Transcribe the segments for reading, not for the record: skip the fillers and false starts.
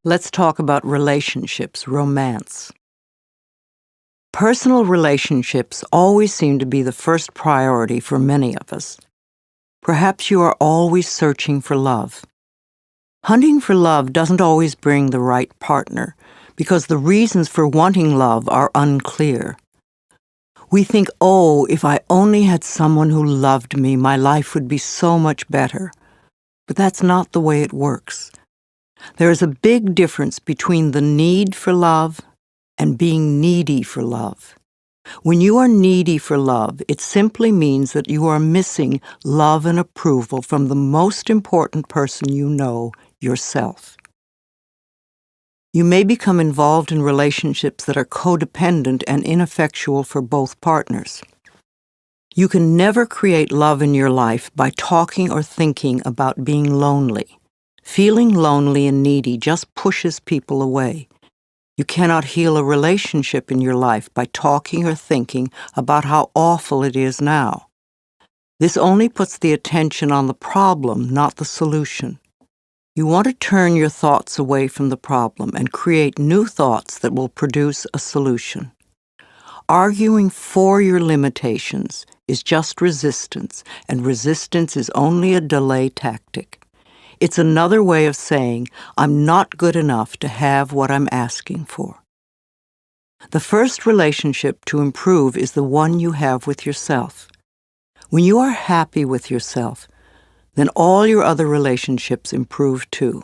Let's talk about relationships, romance. Personal relationships always seem to be the first priority for many of us. Perhaps you are always searching for love. Hunting for love doesn't always bring the right partner because the reasons for wanting love are unclear. We think, oh, if I only had someone who loved me, my life would be so much better. But that's not the way it works. There is a big difference between the need for love and being needy for love. When you are needy for love, it simply means that you are missing love and approval from the most important person you know, yourself. You may become involved in relationships that are codependent and ineffectual for both partners. You can never create love in your life by talking or thinking about being lonely. Feeling lonely and needy just pushes people away. You cannot heal a relationship in your life by talking or thinking about how awful it is now. This only puts the attention on the problem, not the solution. You want to turn your thoughts away from the problem and create new thoughts that will produce a solution. Arguing for your limitations is just resistance, and resistance is only a delay tactic. It's another way of saying, I'm not good enough to have what I'm asking for. The first relationship to improve is the one you have with yourself. When you are happy with yourself, then all your other relationships improve too.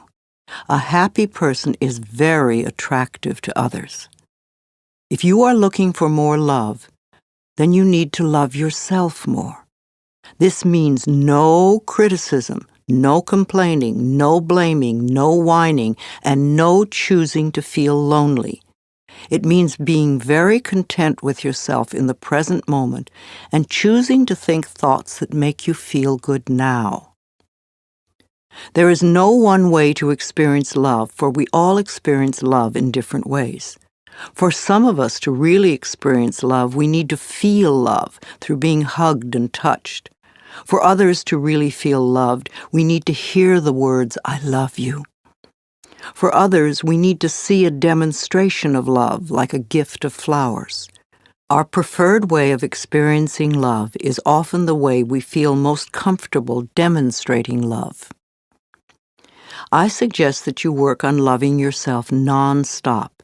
A happy person is very attractive to others. If you are looking for more love, then you need to love yourself more. This means no criticism, no complaining, no blaming, no whining, and no choosing to feel lonely. It means being very content with yourself in the present moment and choosing to think thoughts that make you feel good now. There is no one way to experience love, for we all experience love in different ways. For some of us to really experience love, we need to feel love through being hugged and touched. For others to really feel loved, we need to hear the words, I love you. For others, we need to see a demonstration of love, like a gift of flowers. Our preferred way of experiencing love is often the way we feel most comfortable demonstrating love. I suggest that you work on loving yourself non-stop.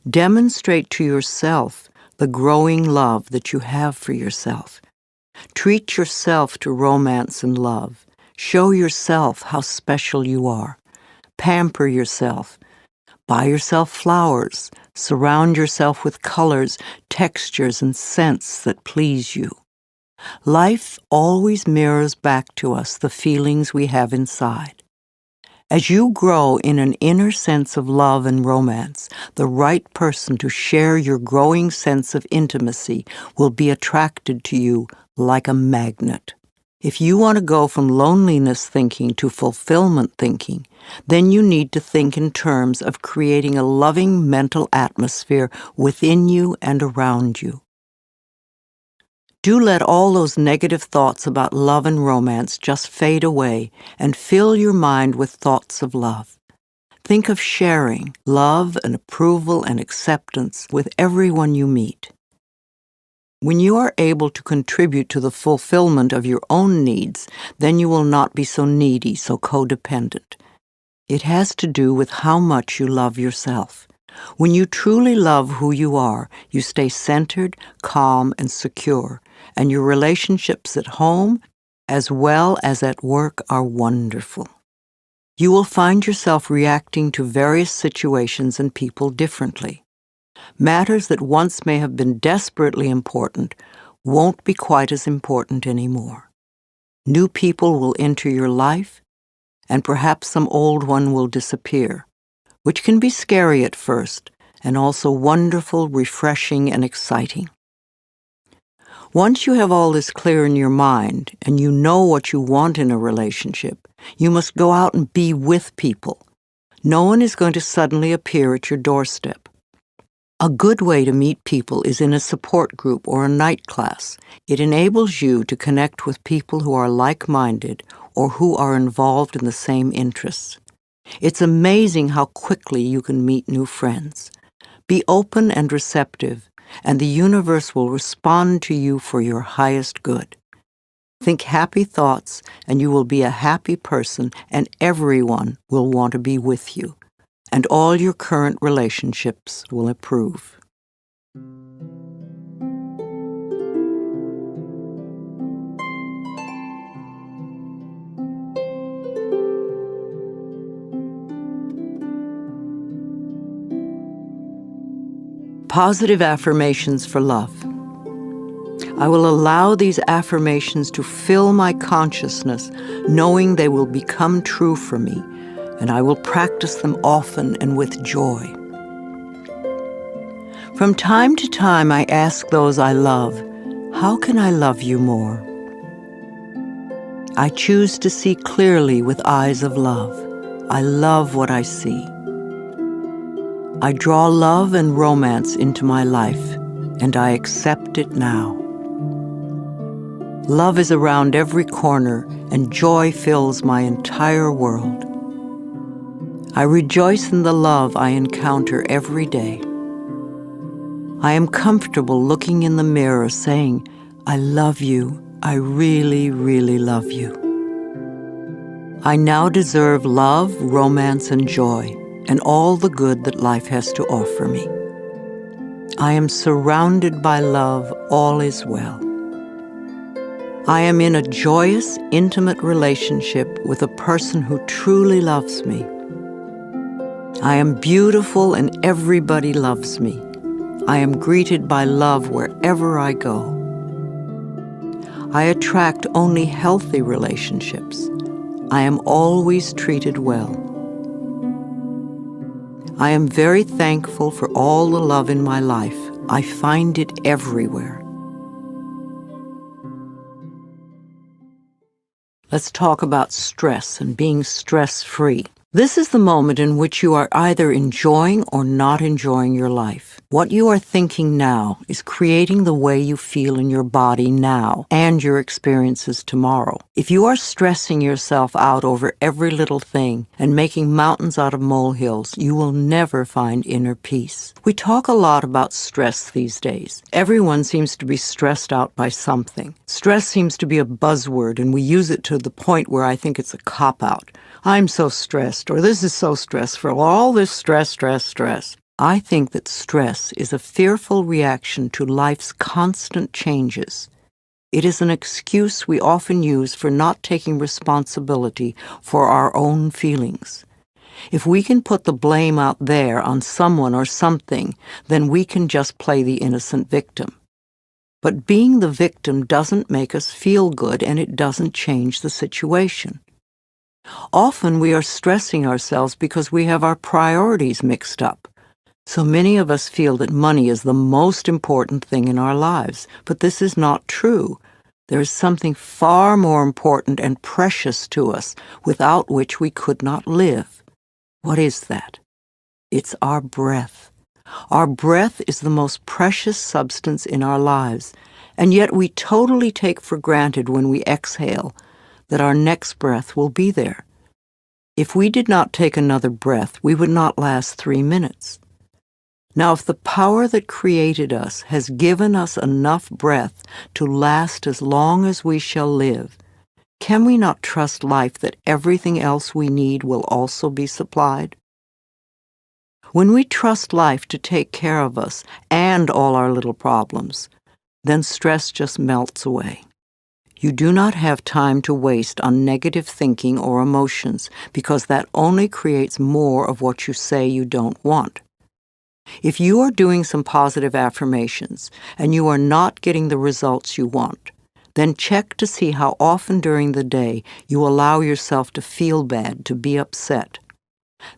Demonstrate to yourself the growing love that you have for yourself. Treat yourself to romance and love. Show yourself how special you are. Pamper yourself. Buy yourself flowers. Surround yourself with colors, textures, and scents that please you. Life always mirrors back to us the feelings we have inside. As you grow in an inner sense of love and romance, the right person to share your growing sense of intimacy will be attracted to you like a magnet. If you want to go from loneliness thinking to fulfillment thinking, then you need to think in terms of creating a loving mental atmosphere within you and around you. Do let all those negative thoughts about love and romance just fade away and fill your mind with thoughts of love. Think of sharing love and approval and acceptance with everyone you meet. When you are able to contribute to the fulfillment of your own needs, then you will not be so needy, so codependent. It has to do with how much you love yourself. When you truly love who you are, you stay centered, calm, and secure, and your relationships at home, as well as at work, are wonderful. You will find yourself reacting to various situations and people differently. Matters that once may have been desperately important won't be quite as important anymore. New people will enter your life, and perhaps some old one will disappear, which can be scary at first, and also wonderful, refreshing, and exciting. Once you have all this clear in your mind, and you know what you want in a relationship, you must go out and be with people. No one is going to suddenly appear at your doorstep. A good way to meet people is in a support group or a night class. It enables you to connect with people who are like-minded or who are involved in the same interests. It's amazing how quickly you can meet new friends. Be open and receptive, and the universe will respond to you for your highest good. Think happy thoughts, and you will be a happy person, and everyone will want to be with you, and all your current relationships will improve. Positive affirmations for love. I will allow these affirmations to fill my consciousness, knowing they will become true for me, and I will practice them often and with joy. From time to time, I ask those I love, how can I love you more? I choose to see clearly with eyes of love. I love what I see. I draw love and romance into my life, and I accept it now. Love is around every corner, and joy fills my entire world. I rejoice in the love I encounter every day. I am comfortable looking in the mirror saying, I love you. I really, really love you. I now deserve love, romance, and joy, and all the good that life has to offer me. I am surrounded by love. All is well. I am in a joyous, intimate relationship with a person who truly loves me. I am beautiful and everybody loves me. I am greeted by love wherever I go. I attract only healthy relationships. I am always treated well. I am very thankful for all the love in my life. I find it everywhere. Let's talk about stress and being stress-free. This is the moment in which you are either enjoying or not enjoying your life. What you are thinking now is creating the way you feel in your body now and your experiences tomorrow. If you are stressing yourself out over every little thing and making mountains out of molehills, you will never find inner peace. We talk a lot about stress these days. Everyone seems to be stressed out by something. Stress seems to be a buzzword, and we use it to the point where I think it's a cop-out. I'm so stressed, or this is so stressful, all this stress. I think that stress is a fearful reaction to life's constant changes. It is an excuse we often use for not taking responsibility for our own feelings. If we can put the blame out there on someone or something, then we can just play the innocent victim. But being the victim doesn't make us feel good, and it doesn't change the situation. Often we are stressing ourselves because we have our priorities mixed up. So many of us feel that money is the most important thing in our lives, but this is not true. There is something far more important and precious to us, without which we could not live. What is that? It's our breath. Our breath is the most precious substance in our lives, and yet we totally take for granted when we exhale that our next breath will be there. If we did not take another breath, we would not last 3 minutes. Now, if the power that created us has given us enough breath to last as long as we shall live, can we not trust life that everything else we need will also be supplied? When we trust life to take care of us and all our little problems, then stress just melts away. You do not have time to waste on negative thinking or emotions, because that only creates more of what you say you don't want. If you are doing some positive affirmations and you are not getting the results you want, then check to see how often during the day you allow yourself to feel bad, to be upset.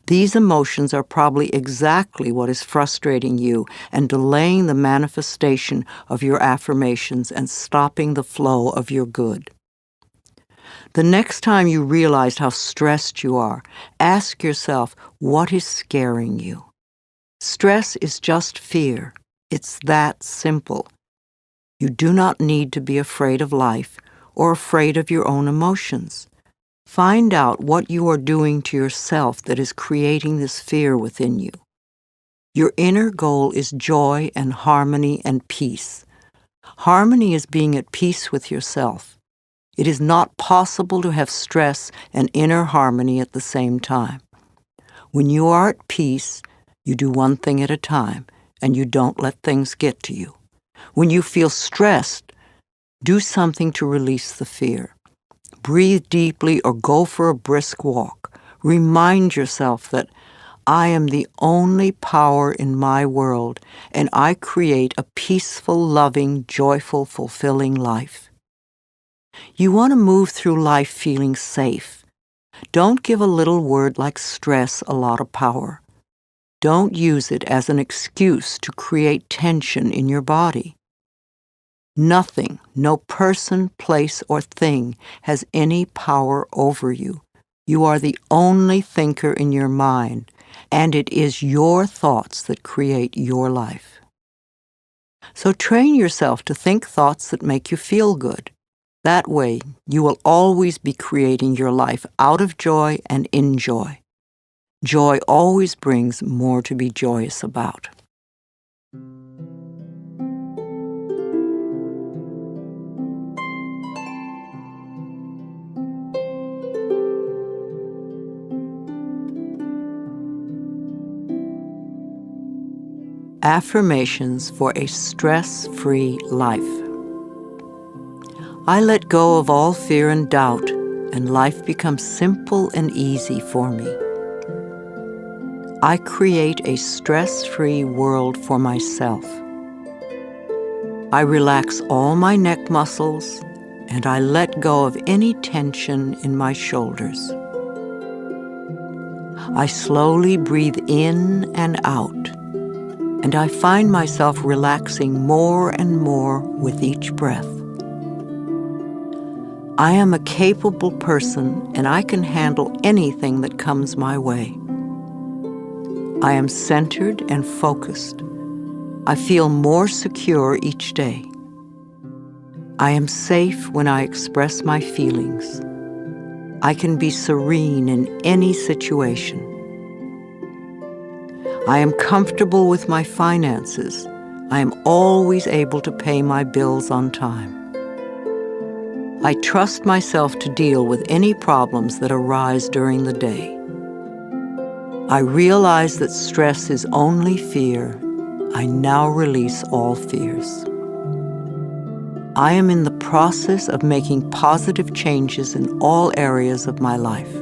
These emotions are probably exactly what is frustrating you and delaying the manifestation of your affirmations and stopping the flow of your good. The next time you realize how stressed you are, ask yourself, what is scaring you? Stress is just fear. It's that simple. You do not need to be afraid of life or afraid of your own emotions. Find out what you are doing to yourself that is creating this fear within you. Your inner goal is joy and harmony and peace. Harmony is being at peace with yourself. It is not possible to have stress and inner harmony at the same time. When you are at peace, you do one thing at a time, and you don't let things get to you. When you feel stressed, do something to release the fear. Breathe deeply or go for a brisk walk. Remind yourself that I am the only power in my world, and I create a peaceful, loving, joyful, fulfilling life. You want to move through life feeling safe. Don't give a little word like stress a lot of power. Don't use it as an excuse to create tension in your body. Nothing, no person, place, or thing has any power over you. You are the only thinker in your mind, and it is your thoughts that create your life. So train yourself to think thoughts that make you feel good. That way, you will always be creating your life out of joy and in joy. Joy always brings more to be joyous about. Affirmations for a stress-free life. I let go of all fear and doubt, and life becomes simple and easy for me. I create a stress-free world for myself. I relax all my neck muscles, and I let go of any tension in my shoulders. I slowly breathe in and out, and I find myself relaxing more and more with each breath. I am a capable person, and I can handle anything that comes my way. I am centered and focused. I feel more secure each day. I am safe when I express my feelings. I can be serene in any situation. I am comfortable with my finances. I am always able to pay my bills on time. I trust myself to deal with any problems that arise during the day. I realize that stress is only fear. I now release all fears. I am in the process of making positive changes in all areas of my life.